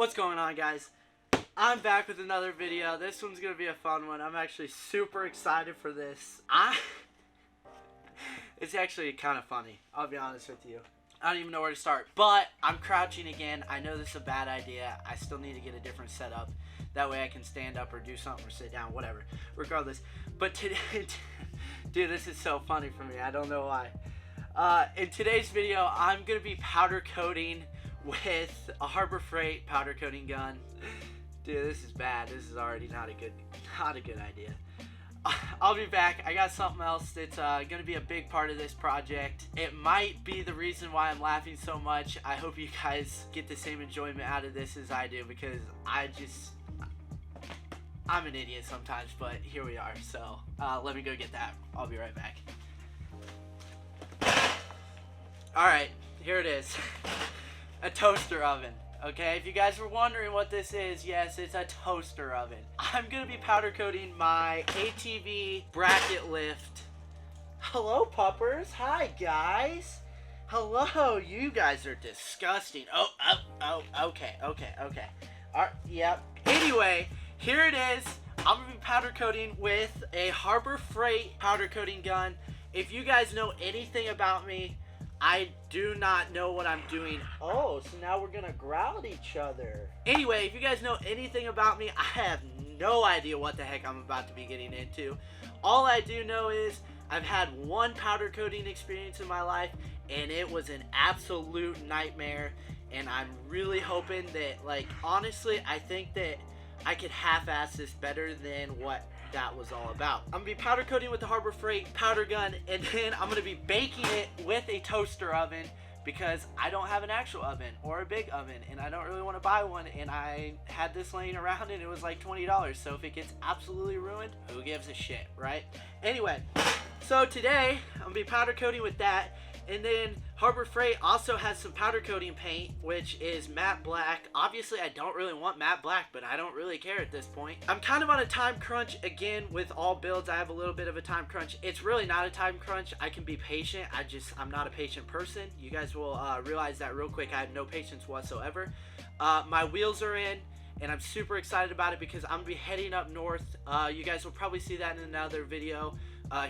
What's going on, guys? I'm back with another video. This one's gonna be a fun one. I'm actually super excited for this. It's actually kind of funny, I'll be honest with you. I don't even know where to start, but I'm crouching again. I know this is a bad idea. I still need to get a different setup. That way I can stand up or do something or sit down, whatever. Regardless, but today, dude, this is so funny for me. I don't know why. In today's video, I'm gonna be powder coating with a Harbor Freight powder coating gun. Dude, this is bad. This is already not a good idea. I'll be back. I got something else that's gonna be a big part of this project. It might be the reason why I'm laughing so much. I hope you guys get the same enjoyment out of this as I do, because I'm an idiot sometimes, but here we are. So let me go get that. I'll be right back. Alright, here it is. A toaster oven. Okay, if you guys were wondering what this is, yes, it's a toaster oven. I'm gonna be powder coating my ATV bracket lift. Hello, puppers. Hi, guys. Hello, you guys are disgusting. Okay. Alright, yep. Anyway, here it is. I'm gonna be powder coating with a Harbor Freight powder coating gun. If you guys know anything about me, I do not know what I'm doing. Oh, so now we're gonna growl at each other. Anyway, if you guys know anything about me, I have no idea what the heck I'm about to be getting into. All I do know is I've had one powder coating experience in my life, and it was an absolute nightmare. And I'm really hoping that, like, honestly, I think that I could half-ass this better than what that was all about. I'm gonna be powder coating with the Harbor Freight powder gun, and then I'm gonna be baking it with a toaster oven, because I don't have an actual oven or a big oven, and I don't really want to buy one, and I had this laying around and it was like $20, so if it gets absolutely ruined, who gives a shit, right? Anyway, so today I'm gonna be powder coating with that. And then Harbor Freight also has some powder coating paint, which is matte black. Obviously, I don't really want matte black, but I don't really care at this point. I'm kind of on a time crunch again with all builds. I have a little bit of a time crunch. It's really not a time crunch. I can be patient. I'm not a patient person. You guys will realize that real quick. I have no patience whatsoever. My wheels are in, and I'm super excited about it because I'm going to be heading up north. You guys will probably see that in another video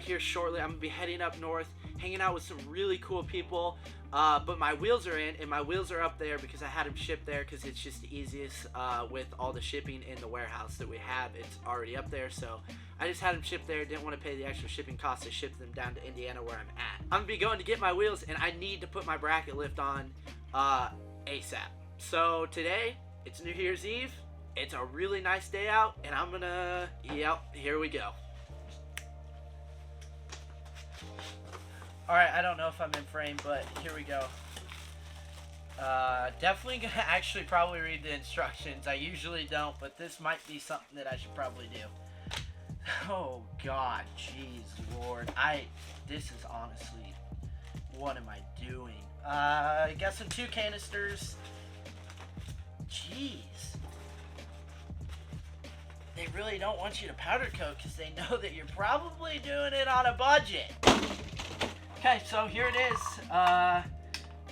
here shortly. I'm going to be heading up north, hanging out with some really cool people, but my wheels are in, and my wheels are up there because I had them shipped there because it's just the easiest with all the shipping in the warehouse that we have. It's already up there, so I just had them shipped there. Didn't want to pay the extra shipping cost to ship them down to Indiana where I'm at. I'm gonna be going to get my wheels, and I need to put my bracket lift on ASAP. So today, it's New Year's Eve. It's a really nice day out, and I'm gonna, yep, here we go. Alright, I don't know if I'm in frame, but here we go. Definitely gonna actually probably read the instructions. I usually don't, but this might be something that I should probably do. Oh god, jeez lord. This is honestly, what am I doing? I got some 2 canisters. Jeez. They really don't want you to powder coat because they know that you're probably doing it on a budget. Okay, so here it is.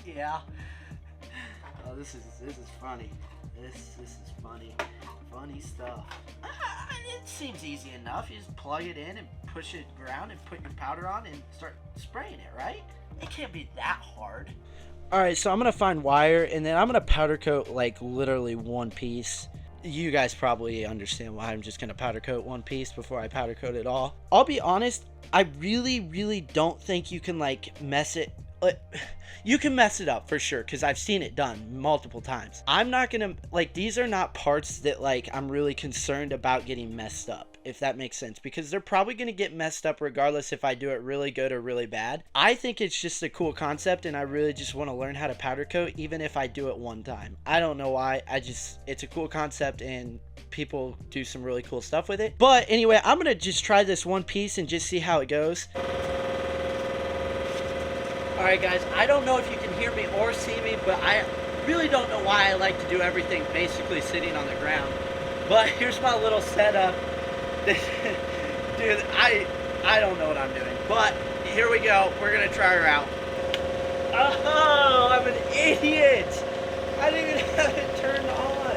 Yeah. Oh, this is funny. This is funny. Funny stuff. It seems easy enough. You just plug it in and push it around and put your powder on and start spraying it, right? It can't be that hard. Alright, so I'm going to find wire, and then I'm going to powder coat, like, literally one piece. You guys probably understand why I'm just going to powder coat one piece before I powder coat it all. I'll be honest, I really don't think you can, like, mess it. You can mess it up for sure, because I've seen it done multiple times. I'm not going to, like, these are not parts that, like, I'm really concerned about getting messed up, if that makes sense, because they're probably going to get messed up regardless if I do it really good or really bad. I think it's just a cool concept, and I really just want to learn how to powder coat, even if I do it one time. I don't know why. It's a cool concept, and people do some really cool stuff with it. But anyway, I'm going to just try this one piece and just see how it goes. Alright guys, I don't know if you can hear me or see me, but I really don't know why I like to do everything basically sitting on the ground. But here's my little setup. Dude, I don't know what I'm doing. But here we go. We're going to try her out. Oh, I'm an idiot. I didn't even have it turned on.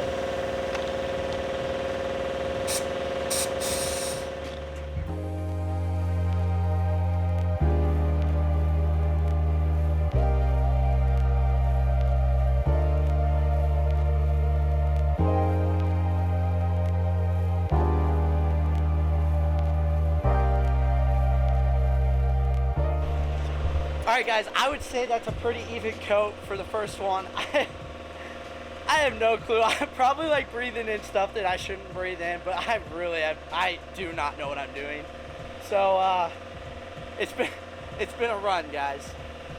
Alright guys, I would say that's a pretty even coat for the first one. I have no clue. I'm probably like breathing in stuff that I shouldn't breathe in, but I do not know what I'm doing. So it's been a run, guys.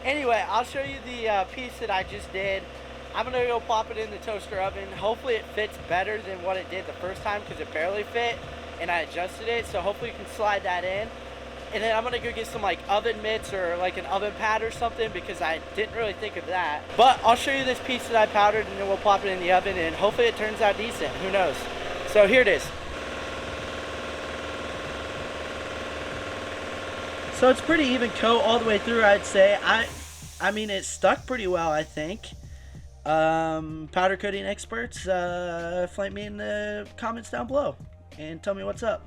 Anyway, I'll show you the piece that I just did. I'm gonna go pop it in the toaster oven. Hopefully it fits better than what it did the first time, because it barely fit and I adjusted it. So hopefully you can slide that in. And then I'm gonna go get some like oven mitts or like an oven pad or something, because I didn't really think of that. But I'll show you this piece that I powdered, and then we'll pop it in the oven, and hopefully it turns out decent. Who knows? So here it is. So it's pretty even coat all the way through, I'd say. I mean, it stuck pretty well, I think. Powder coating experts, flame me in the comments down below and tell me what's up.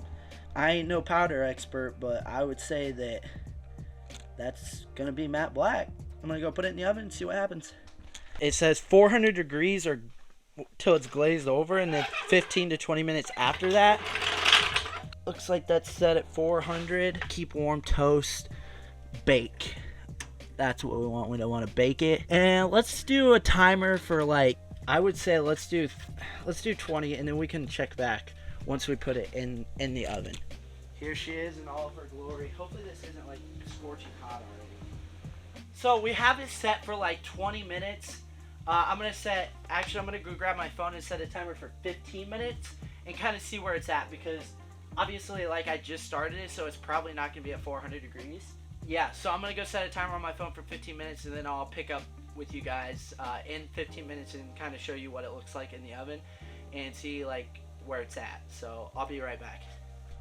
I ain't no powder expert, but I would say that that's gonna be matte black. I'm gonna go put it in the oven and see what happens. It says 400 degrees or till it's glazed over, and then 15 to 20 minutes after that. Looks like that's set at 400. Keep warm, toast, bake. That's what we want. We don't want to bake it. And let's do a timer for, like, I would say let's do 20, and then we can check back once we put it in the oven. Here she is in all of her glory. Hopefully this isn't like scorching hot already. So we have it set for like 20 minutes. I'm gonna go grab my phone and set a timer for 15 minutes and kind of see where it's at, because obviously, like, I just started it, so it's probably not gonna be at 400 degrees. Yeah, so I'm gonna go set a timer on my phone for 15 minutes, and then I'll pick up with you guys in 15 minutes and kind of show you what it looks like in the oven and see like where it's at. So I'll be right back.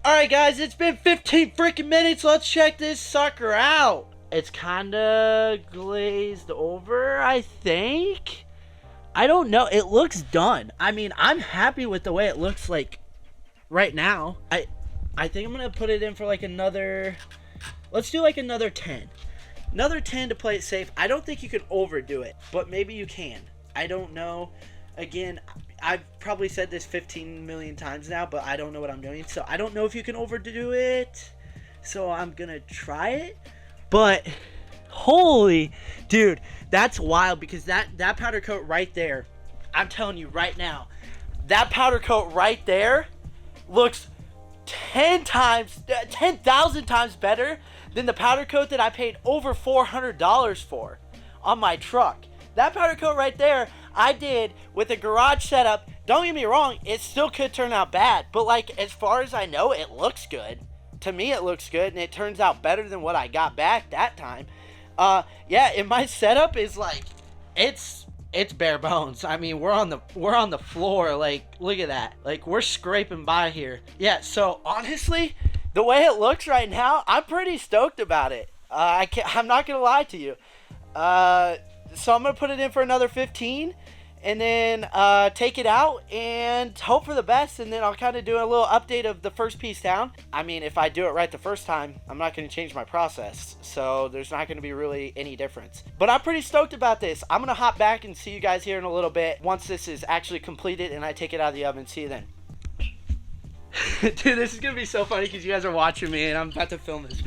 Alright guys, it's been 15 freaking minutes. Let's check this sucker out. It's kinda glazed over, I think. I don't know. It looks done. I mean, I'm happy with the way it looks like right now. I think I'm gonna put it in for like another, let's do like another 10. Another 10 to play it safe. I don't think you can overdo it, but maybe you can. I don't know. Again, I've probably said this 15 million times now, but I don't know what I'm doing. So I don't know if you can overdo it. So I'm going to try it. But holy, dude, that's wild, because that powder coat right there, I'm telling you right now, that powder coat right there looks 10,000 times better than the powder coat that I paid over $400 for on my truck. That powder coat right there, I did with a garage setup. Don't get me wrong, it still could turn out bad, but like, as far as I know, it looks good. To me, it looks good, and it turns out better than what I got back that time. Yeah, and my setup is like, it's bare bones. I mean, we're on the floor. Like, look at that. Like, we're scraping by here. Yeah, so honestly, the way it looks right now, I'm pretty stoked about it. I'm not gonna lie to you. So I'm gonna put it in for another 15, and then take it out and hope for the best, and then I'll kind of do a little update of the first piece down. I mean, if I do it right the first time, I'm not going to change my process, so there's not going to be really any difference. But I'm pretty stoked about this. I'm going to hop back and see you guys here in a little bit once this is actually completed and I take it out of the oven. See you then. Dude, this is going to be so funny because you guys are watching me and I'm about to film this.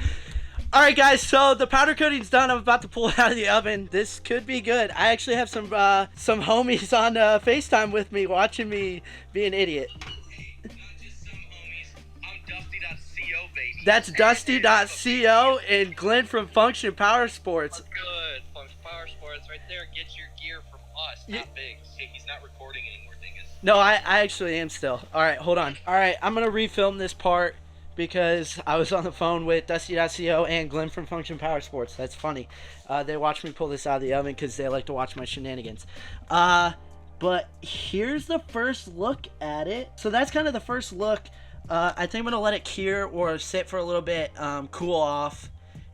Alright guys, so the powder coating's done. I'm about to pull it out of the oven. This could be good. I actually have some homies on FaceTime with me watching me be an idiot. Not just some homies. I'm Dusty.co, baby. That's Dusty.co and Glenn from Function Power Sports. Good. Function Power Sports right there. Get your gear from us, not Biggs. Hey, he's not recording anymore, dingus. No, I actually am still. Alright, hold on. Alright, I'm going to refilm this part, because I was on the phone with Dusty.co and Glenn from Function Power Sports. That's funny. They watch me pull this out of the oven because they like to watch my shenanigans. But here's the first look at it. So that's kind of the first look. I think I'm going to let it cure or sit for a little bit, cool off.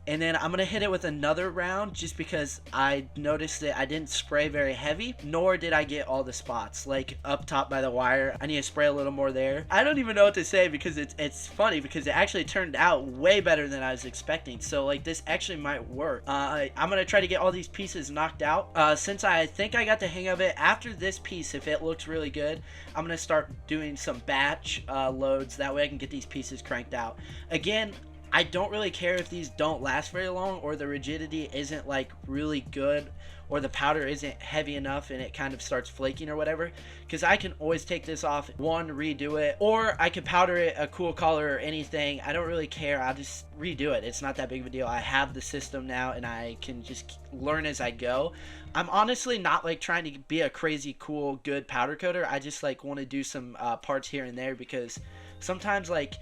And then I'm going to hit it with another round just because I noticed that I didn't spray very heavy, nor did I get all the spots, like up top by the wire. I need to spray a little more there. I don't even know what to say because it's funny because it actually turned out way better than I was expecting. So like this actually might work. I'm going to try to get all these pieces knocked out. Since I think I got the hang of it, after this piece, if it looks really good, I'm going to start doing some batch loads. That way I can get these pieces cranked out. Again, I don't really care if these don't last very long, or the rigidity isn't like really good, or the powder isn't heavy enough and it kind of starts flaking or whatever, because I can always take this off, one, redo it, or I can powder it a cool color or anything. I don't really care. I'll just redo it. It's not that big of a deal. I have the system now and I can just learn as I go. I'm honestly not like trying to be a crazy cool good powder coater. I just like want to do some parts here and there, because sometimes, like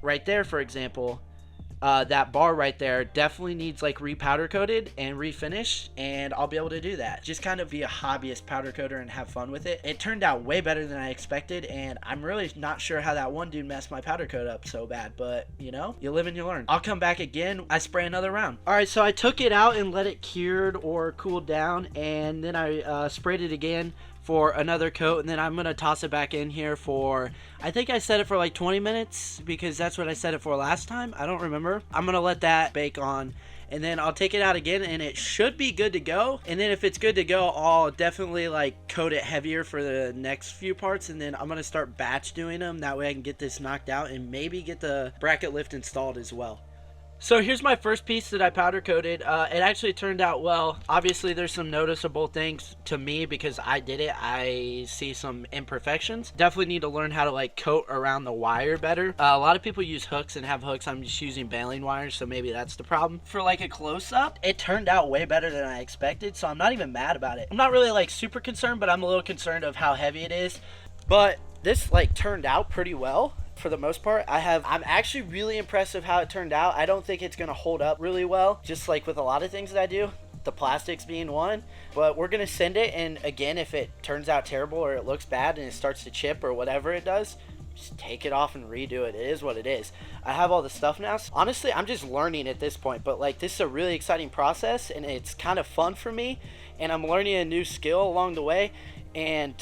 right there for example, that bar right there definitely needs like repowder coated and refinish, and I'll be able to do that. Just kind of be a hobbyist powder coater and have fun with it. It turned out way better than I expected, and I'm really not sure how that one dude messed my powder coat up so bad, but you know, you live and you learn. I'll come back again. I spray another round. All right, so I took it out and let it cured or cooled down, and then I sprayed it again for another coat, and then I'm gonna toss it back in here for, I think I set it for like 20 minutes because that's what I set it for last time. I don't remember. I'm gonna let that bake on, and then I'll take it out again and it should be good to go. And then if it's good to go, I'll definitely like coat it heavier for the next few parts, and then I'm gonna start batch doing them. That way I can get this knocked out and maybe get the bracket lift installed as well. So here's my first piece that I powder coated. It actually turned out well. Obviously there's some noticeable things to me because I did it. I see some imperfections. Definitely need to learn how to like coat around the wire better. A lot of people use hooks and have hooks. I'm just using baling wires, so maybe that's the problem. For like a close-up, it turned out way better than I expected, so I'm not even mad about it. I'm not really like super concerned, but I'm a little concerned of how heavy it is. But this like turned out pretty well. For the most part, I'm actually really impressed with how it turned out. I don't think it's gonna hold up really well, just like with a lot of things that I do, the plastics being one. But we're gonna send it, and again, if it turns out terrible or it looks bad and it starts to chip or whatever it does, just take it off and redo it. It is what it is. I have all the stuff now. Honestly, I'm just learning at this point, but like this is a really exciting process and it's kind of fun for me, and I'm learning a new skill along the way. And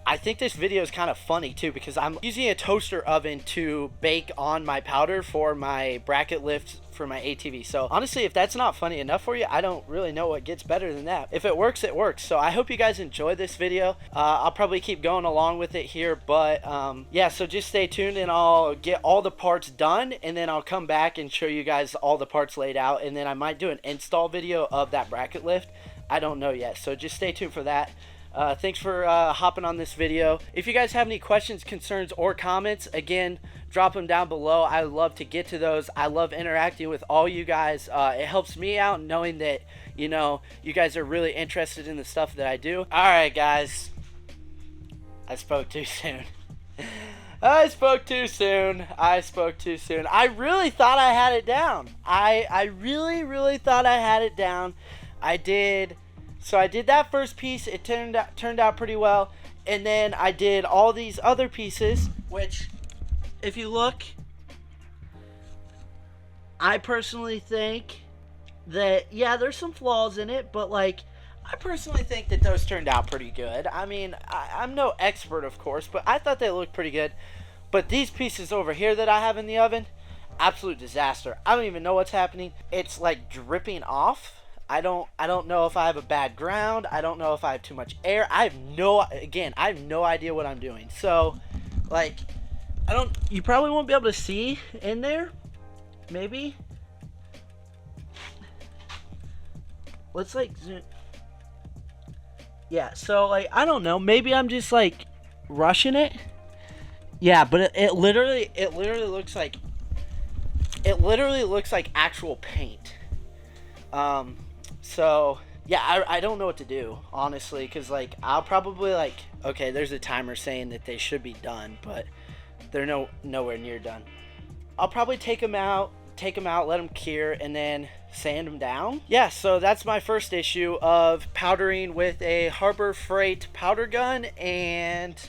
I think this video is kind of funny too, because I'm using a toaster oven to bake on my powder for my bracket lift for my ATV. So honestly, if that's not funny enough for you, I don't really know what gets better than that. If it works, it works. So I hope you guys enjoyed this video. I'll probably keep going along with it here, but yeah, so just stay tuned and I'll get all the parts done, and then I'll come back and show you guys all the parts laid out, and then I might do an install video of that bracket lift. I don't know yet, so just stay tuned for that. Thanks for hopping on this video. If you guys have any questions, concerns, or comments, again, drop them down below. I love to get to those. I love interacting with all you guys. It helps me out knowing that, you know, you guys are really interested in the stuff that I do. Alright, guys. I spoke too soon. I spoke too soon. I really thought I had it down. I really thought I had it down. I did. So I did that first piece. It turned out pretty well. And then I did all these other pieces, which, if you look, I personally think that, yeah, there's some flaws in it, but like, I personally think that those turned out pretty good. I mean, I'm no expert, of course, but I thought they looked pretty good. But these pieces over here that I have in the oven, absolute disaster. I don't even know what's happening. It's like dripping off. I don't know if I have a bad ground. I don't know if I have too much air. I have no idea what I'm doing. So, like, you probably won't be able to see in there. Maybe. Let's like zoom. Yeah, so like, I don't know. Maybe I'm just like rushing it. Yeah, but it literally looks like actual paint. So yeah, I don't know what to do, honestly, because like I'll probably like, okay, there's a timer saying that they should be done, but they're nowhere near done. I'll probably take them out, let them cure, and then sand them down. Yeah, so that's my first issue of powdering with a Harbor Freight powder gun and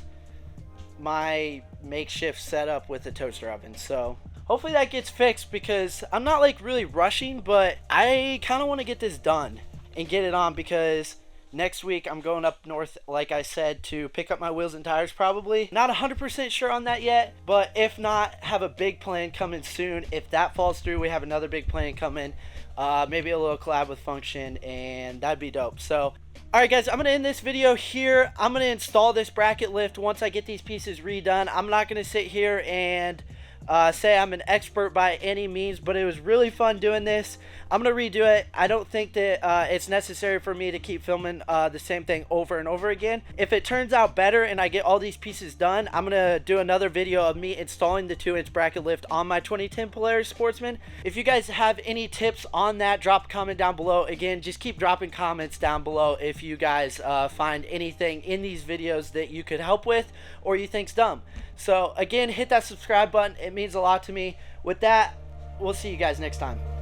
my makeshift setup with a toaster oven. So hopefully that gets fixed, because I'm not like really rushing, but I kind of want to get this done and get it on, because next week I'm going up north, like I said, to pick up my wheels and tires probably. Not 100% sure on that yet, but if not, have a big plan coming soon. If that falls through, we have another big plan coming. Maybe a little collab with Function, and that'd be dope. So alright guys, I'm going to end this video here. I'm going to install this bracket lift once I get these pieces redone. I'm not going to sit here and say I'm an expert by any means, but it was really fun doing this. I'm going to redo it. I don't think that it's necessary for me to keep filming the same thing over and over again. If it turns out better and I get all these pieces done, I'm going to do another video of me installing the 2-inch bracket lift on my 2010 Polaris Sportsman. If you guys have any tips on that, drop a comment down below. Again, just keep dropping comments down below if you guys find anything in these videos that you could help with or you think's dumb. So again, hit that subscribe button. It means a lot to me. With that, we'll see you guys next time.